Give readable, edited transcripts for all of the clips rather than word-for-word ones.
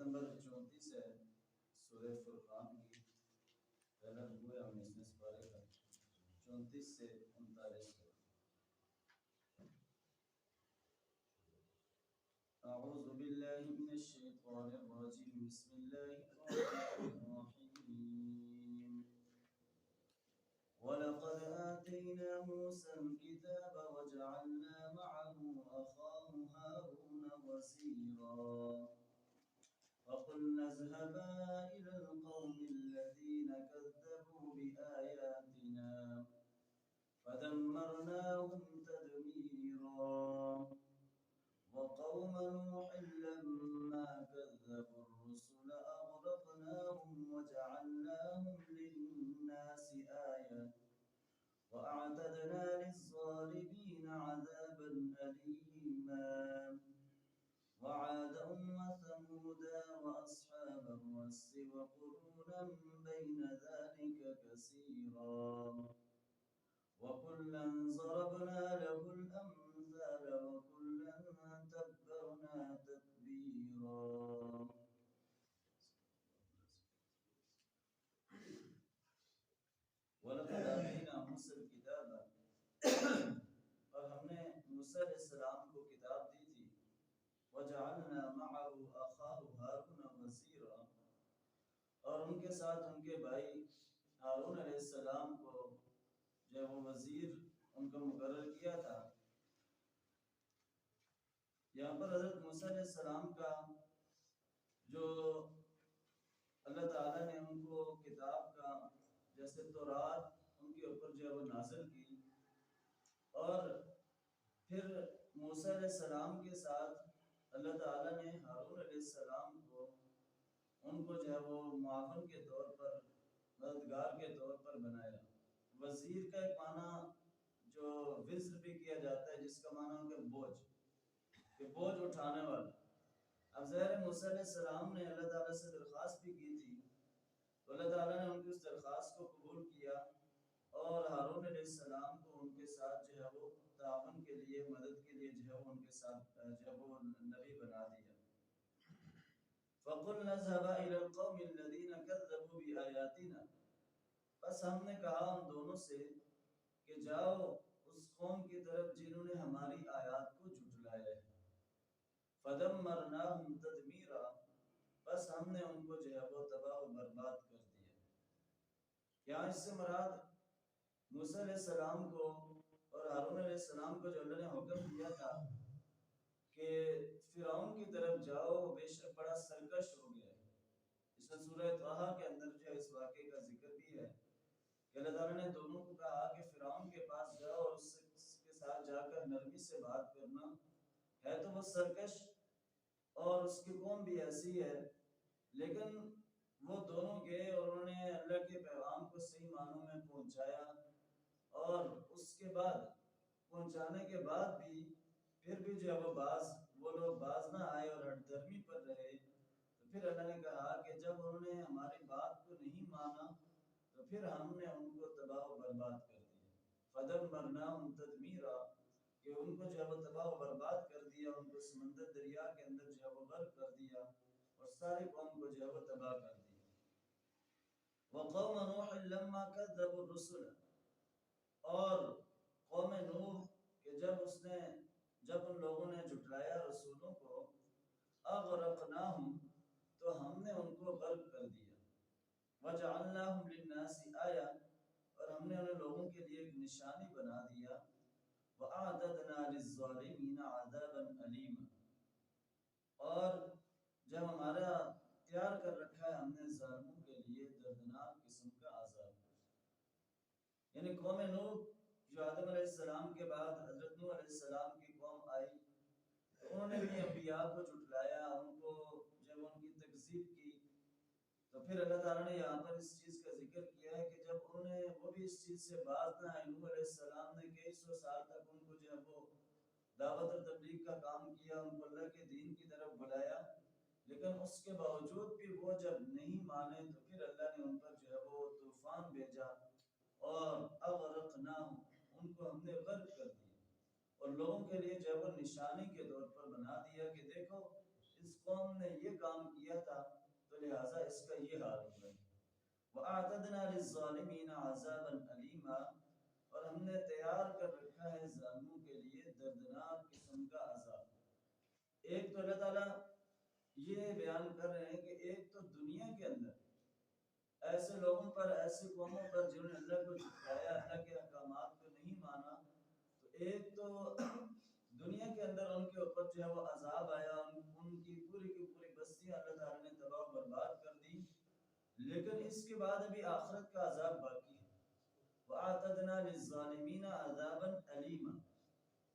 Number 34 ہے سورہ فرقان کی، پہلا رکوع ہے 19 پارے کا، 34 سے 39 تک۔ اعوذ باللہ من الشیطان الرجیم، بسم اللہ الرحمن الرحیم۔ وَلَقَدْ آتَيْنَا مُوسَى الْكِتَابَ وَجَعَلْنَا مَعَهُ أَخَاهُ هَارُونَ وَزِيرًا فَقُلْنَا اذْهَبَا إِلَى الْقَوْمِ الَّذِينَ كَذَّبُوا بِآيَاتِنَا فَدَمَّرْنَاهُمْ تَدْمِيرًا وَقَوْمَ نُوحٍ لَمَّا كَذَّبُوا الرُّسُلَ أَغْرَقْنَاهُمْ وَجَعَلْنَاهُمْ لِلنَّاسِ آيَةً وَأَعْتَدْنَا لِلظَّالِمِينَ عَذَابًا أَلِيمًا وَعَادًا وَثَمُودَ وَأَصْحَابَ الرَّسِّ وَقُرُونًا بَيْنَ ذَلِكَ كَثِيرًا وَكُلًّا ضَرَبْنَا لَهُ الْأَمْثَالَ وَكُلًّا تَبَّرْنَا تَتْبِيرًا۔ وَلَقَدْ آتَيْنَا مُوسَى الْكِتَابَ، اور ہم نے موسیٰ علیہ السلام کو کتاب دی تھی، وَجَعَلْنَا مَعَهُ أَخَاهُ هَارُونَ وَزِيرًا، اور ان کے ساتھ ان کے بھائی ہارون علیہ السلام کو جو وہ وزیر ان کو مقرر کیا تھا۔ یہاں پر حضرت موسیٰ علیہ السلام کا جو اللہ تعالیٰ نے ان کو کتاب کا جیسے تورات ان کے اوپر جو ہے وہ نازل کی، اور پھر موسیٰ علیہ السلام کے ساتھ اللہ تعالیٰ نے ہارون علیہ السلام کو ان کو جو ہے وہ معاون کے طور پر، مددگار کے طور پر بنایا۔ وزیر کا ایک معنی جو وزر بھی کیا جاتا ہے، جس کا معنی ہے کہ بوجھ، کہ بوجھ اٹھانے والا۔ اب ظاہر موسیٰ علیہ السلام نے اللہ تعالیٰ سے درخواست بھی کی تھی، تو اللہ تعالیٰ نے ان کی اس درخواست کو قبول کیا اور ہارون علیہ السلام کو ان کے ساتھ جو ہے وہ تعاون کے لیے، مدد کے لیے جو ہے وہ ان کے ساتھ جو ہے وہ نبی بنا دیا۔ فَقُلْنَا اذْهَبَا إِلَى الْقَوْمِ الَّذِينَ كَذَّبُوا بِآيَاتِنَا، بس ہم نے کہا ان دونوں سے کہ جاؤ اس قوم کی طرف جنہوں نے ہماری آیات کو جھٹلایا ہے۔ فَدَمَّرْنَاهُمْ تَدْمِيرًا، بس ہم نے ان کو جو ہے وہ تباہ و برباد کر دیا۔ یہاں اس سے مراد موسیٰ علیہ السلام کو اور ہارون علیہ السلام کو جو اللہ نے حکم دیا تھا کہ فرعون کی طرف جاؤ، بے شک بڑا سرکش ہو گیا ہے۔ اس میں سورہ طٰہٰ کے اندر جو ہے اس واقعے کا ذکر بھی ہے کہ اللہ تعالیٰ نے دونوں کو کہا کہ فرعون کے پاس جاؤ اور اس کے ساتھ جا کر نرمی سے بات کرنا، ہے تو وہ سرکش اور اس کی قوم بھی ایسی ہے، لیکن وہ دونوں گئے اور انہوں نے اللہ کے پیغام کو صحیح معنوں میں پہنچایا، اور اس کے بعد پہنچانے کے بعد بھی پھر بھی جو ہے وہ لوگ باز نہ آئے اور ہٹ درمی پر رہے، تو پھر اللہ نے کہا کہ جب انہوں نے ہماری بات کو نہیں مانا تو پھر ہم نے ان کو تباہ و برباد کر دیا۔ فَدَمَّرْنَاهُمْ تَدْمِيرًا، کہ ان کو جو ہے وہ تباہ و برباد کر دیا، ان کو سمندر دریا کے اندر جو ہے وہ غرق کر دیا اور ساری قوم کو جو ہے وہ تباہ کر دیا۔ وَقَوْمَ نُوحٍ لَمَّا كَذَّبُوا الرُّسُلَ، اور قوم نوح کہ جب ان لوگوں نے جھٹلایا رسولوں کو، اغرقناہم، تو ہم نے ان کو غرق کر دیا، وجعلناہم للناس آیہ، اور ہم نے انہیں لوگوں کے لیے ایک نشانی بنا دیا، وَأَعْتَدْنَا لِلظَّالِمِينَ عَذَابًا أَلِيمًا، اور جب ہمارا تیار کر رکھا ہے ہم نے ظالموں کے لیے دردناک قسم کا عذاب۔ یعنی قوم نوح جو آدم علیہ السلام کے بعد حضرت نوح علیہ السلام کی قوم آئی، انہوں نے بھی انبیاء کو جھٹلایا، ان کو جب ان کی تکذیب کی، تو پھر اللہ تعالیٰ نے یہاں پر اس چیز کا ذکر کیا ہے کہ جب وہ بھی اس چیز سے باز نہ آئے، نوح علیہ السلام نے کئی سو سال تک ان کو جو ہے وہ دعوت اور تبلیغ کا کام کیا، ان کو اللہ کے دین کی طرف بلایا، لیکن اس کے باوجود بھی وہ جب نہیں مانے تو پھر اللہ نے ان پر جو ہے وہ طوفان بھیجا اور اغرقناہم، ان کو ہم نے غرق کر دیا، اور لوگوں کے لیے جو ہے وہ نشانی کے طور پر بنا دیا کہ دیکھو اس قوم نے یہ کام کیا تھا تو لہٰذا اس کا یہ حال ہوگا۔ وَأَعْتَدْنَا لِلظَّالِمِينَ عَذَابًا أَلِيمًا، اور ہم نے تیار کر رکھا ہے ظالموں کے لیے دردناک قسم کا عذاب۔ ایک تو اللہ تعالیٰ یہ بیان کر رہے ہیں کہ ایک تو دنیا کے اندر ایسے لوگوں پر، ایسی قوموں پر جنہوں نے اللہ کو جھٹلایا، اللہ کے احکامات کو نہیں مانا، تو ایک تو دنیا کے اندر ان کے اوپر جو ہے وہ عذاب آیا، ان کی پوری بستیاں اللہ تعالیٰ نے تباہ و برباد کر دی۔ لیکن اس کے بعد ابھی آخرت کا عذاب باقی ہے۔ وَأَعْتَدْنَا لِلظَّالِمِينَ عَذَابًا أَلِيمًا،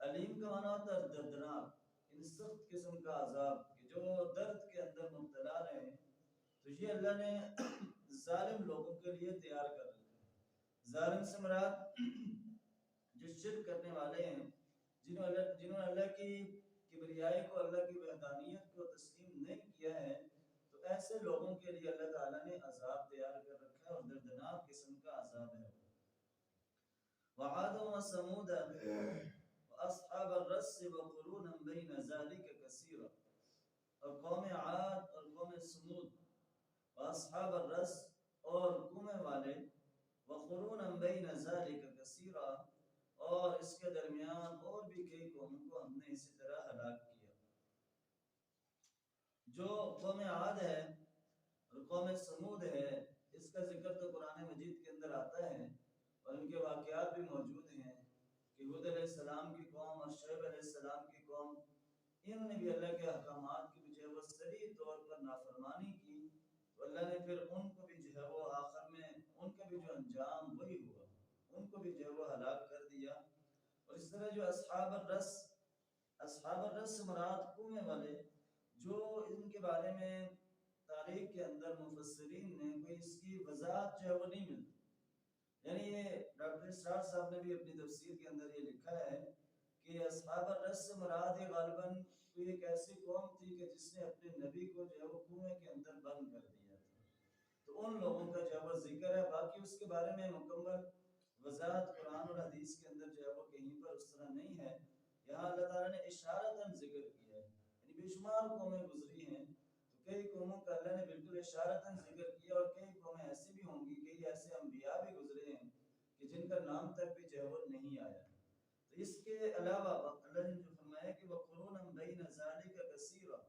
علیم کا معنی ہوتا ہے دردناک، ان سخت قسم کا عذاب کہ جو درد کے اندر مبتلا رہے ہیں، تو یہ اللہ نے ظالم لوگوں کے لیے تیار کر رکھا ہے۔ ظالم سے مراد جو شرک کرنے والے ہیں، جنہوں نے اللہ کی کبریائی کو، اللہ کی وحدانیت کو تسلیم نہیں کیا ہے، تو ایسے لوگوں کے لیے اللہ تعالیٰ نے عذاب تیار کر رکھا ہے اور دردناک قسم کا عذاب ہے۔ وَعَادٌ وَثَمُودَ وَأَصْحَابَ الرَّسِّ وَقُرُونًا بَيْنَ ذَلِكَ كَثِيرًا، اور قوم عاد اور قوم سمود، وَأَصْحَابَ الرَّسِّ اور کومے والے، وَقُرُونًا بَيْنَ ذَلِكَ كَثِيرًا، اور اس کے درمیان اور بھی کئی قوموں کو ہم نے اسی طرح ہلاک کیا۔ جو قوم عاد ہے اور قوم سمود ہے، اس کا ذکر تو قرآن مجید کے اندر آتا ہے اور ان کے واقعات بھی موجود ہیں کہ ہود علیہ السلام کی قوم اور شعیب علیہ السلام کی قوم، انہوں نے بھی اللہ کے احکامات کی جو ہے وہ صریح طور پر نافرمانی کی، تو اللہ نے پھر ان کو بھی جو ہے وہ آخر میں ان کا بھی جو انجام وہی ہوا، ان کو بھی جو ہے وہ ہلاک کر دیا۔ اور اس طرح جو اصحاب الرس مراد کونے والے، جو ان کے بارے میں تاریخ کے اندر مفسرین نے کوئی اس کی وضاحت جو ہے وہ نہیں ملتی، یعنی یہ ڈاکٹر اسرار صاحب نے بھی اپنی تفسیر کے اندر یہ لکھا ہے کہ اصحاب الرس مراد غالباً کوئی ایک ایسی قوم تھی کہ جس نے اپنے نبی کو جو ہے وہ کنویں کے اندر بند کر دیا تھا، تو ان لوگوں کا جو ہے وہ ذکر ہے۔ باقی اس کے بارے میں مکمل وضاحت قرآن اور حدیث کے اندر جو ہے وہ کہیں پر اس طرح نہیں ہے۔ یہاں اللہ تعالیٰ نے اشارتاً ذکر کیا ہے، یعنی بے شمار قومیں گزری ہیں، تو کئی قوموں کا اللہ نے بالکل اشارتاً ذکر کیا، اور کئی قومیں ایسی بھی ہوں گی، کئی ایسے انبیاء بھی گزرے ہیں کہ جن کا نام تک بھی جو ہے وہ نہیں آیا۔ تو اس کے علاوہ اللہ نے جو فرمایا کہ وَقُرُونًا بَيْنَ ذَلِكَ كَثِيرًا،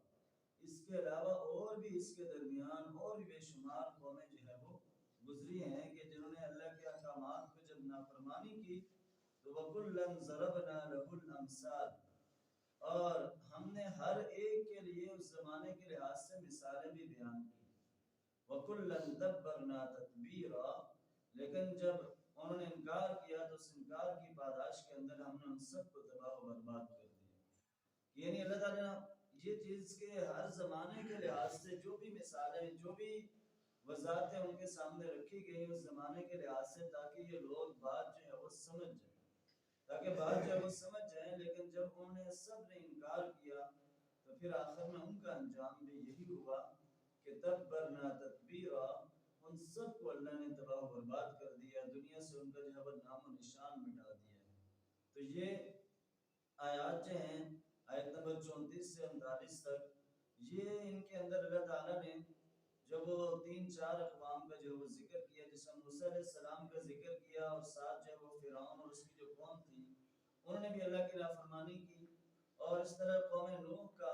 اس کے علاوہ اور بھی اس کے درمیان اور بھی بے شمار قومیں جو ہے وہ گزری ہیں کہ جنہوں نے اللہ کے احکامات کو جب نافرمانی کی، تو وَكُلًّا ضَرَبْنَا لَهُ الْأَمْثَالَ، اور ہم نے ہر ایک کے لیے اس زمانے کے لحاظ سے مثالیں بھی بیان کی۔ وَكُلًّا دَبَّرْنَا تَدْبِيرًا، لیکن جب انہوں نے انکار کیا تو اس انکار کی پاداش کے اندر ہم نے ان سب کو تباہ و برباد کر دیا۔ یعنی اللہ تعالیٰ یہ چیز کے ہر زمانے کے لحاظ سے جو بھی مثالیں، جو بھی وضاحتیں ان کے سامنے رکھی گئی اس زمانے کے لحاظ سے، تاکہ یہ لوگ بات جو ہے وہ سمجھ جائیں، تاکہ بات جو ہے وہ سمجھ جائیں۔ لیکن جب انہوں نے سب نے انکار کیا تو پھر آخر میں ان کا انجام بھی یہی ہوا کہ تبرنا تدبیرا، ان سب کو اللہ نے تباہ و برباد کر دیا، دنیا سے ان کا جو ہے وہ نام و نشان مٹا دیا ہے۔ تو یہ آیات جو ہیں آیت نمبر 34 سے 39 تک، یہ ان کے اندر اللہ تعالیٰ نے جب وہ 3-4 اقوام کا جو وہ ذکر کیا، جس میں موسیٰ علیہ السلام کا ذکر کیا، اور ساتھ جو وہ فرعون اور اس کی جو قوم تھی انہوں نے بھی اللہ کی نافرمانی کی، اور اس طرح قوم نوح کا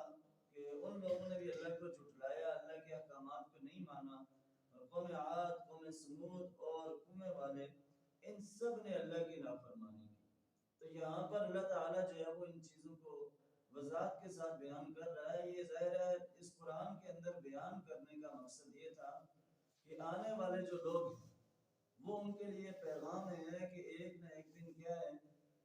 کہ ان لوگوں نے بھی اللہ کو جھٹلایا، اللہ کے احکامات کو نہیں مانا، اور قوم عاد، قوم سمود اور کومے والے، ان سب نے اللہ کی نافرمانی کی۔ تو یہاں پر اللہ تعالیٰ جو ہے وہ ان چیزوں کو وضاحت کے ساتھ بیان کر رہا ہے۔ یہ ظاہر ہے اس قرآن کے اندر بیان کرنے کا مقصد یہ تھا کہ آنے والے جو لوگ ہیں وہ ان کے لیے پیغام ہے کہ ایک نہ ایک دن کیا ہے،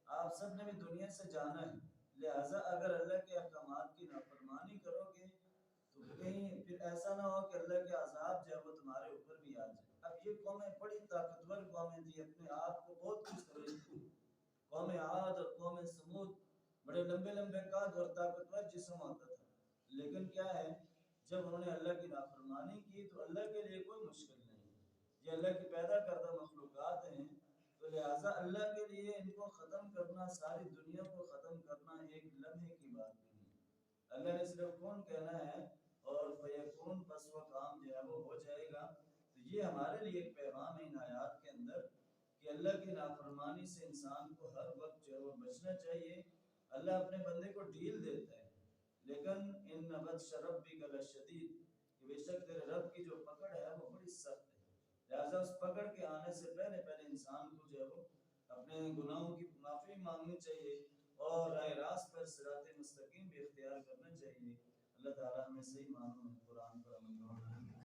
آپ سب نے بھی دنیا سے جانا ہے، لہٰذا اگر اللہ کے احکامات کی نافرمانی کرو گے تو کہیں پھر ایسا نہ ہو کہ اللہ کے عذاب جو ہے وہ تمہارے اوپر بھی آ جائے۔ اب یہ قومیں بڑی طاقتور قومیں تھیں، اپنے آپ کو بہت کچھ سمجھتی تھیں۔ قوم عاد اور قوم سمود بڑے لمبے لمبے قد اور طاقتور جسم ہوتا تھا، لیکن کیا ہے جب انہوں نے اللہ کی نافرمانی کی تو اللہ کے لیے کوئی مشکل نہیں، یہ اللہ کی پیدا کردہ مخلوقات ہیں، تو لہٰذا اللہ کے لیے ان کو ختم کرنا، ساری دنیا کو ختم کرنا ایک لمحے کی بات نہیں ہے۔ اللہ نے صرف کون کہنا ہے اور فیکون پس وہ کام جو ہے وہ ہو جائے گا۔ تو یہ ہمارے لیے ایک پیغام ہے ان آیات کے اندر کہ اللہ کی نافرمانی سے انسان کو ہر وقت جو ہے وہ بچنا چاہیے۔ اللہ اپنے بندے کو ڈھیل دیتا ہے، لیکن ان بطش ربک لشدید، کہ بے شک تیرے رب کی جو پکڑ ہے وہ بڑی سخت ہے۔ لہٰذا اس پکڑ کے آنے سے پہلے انسان کو جو ہے وہ اپنے گناہوں کی معافی مانگنی چاہیے اور راہ راست پر صراط مستقیم بھی اختیار کرنا چاہیے۔ اللہ تعالیٰ ہمیں صحیح معنوں میں قرآن پر عمل کرنا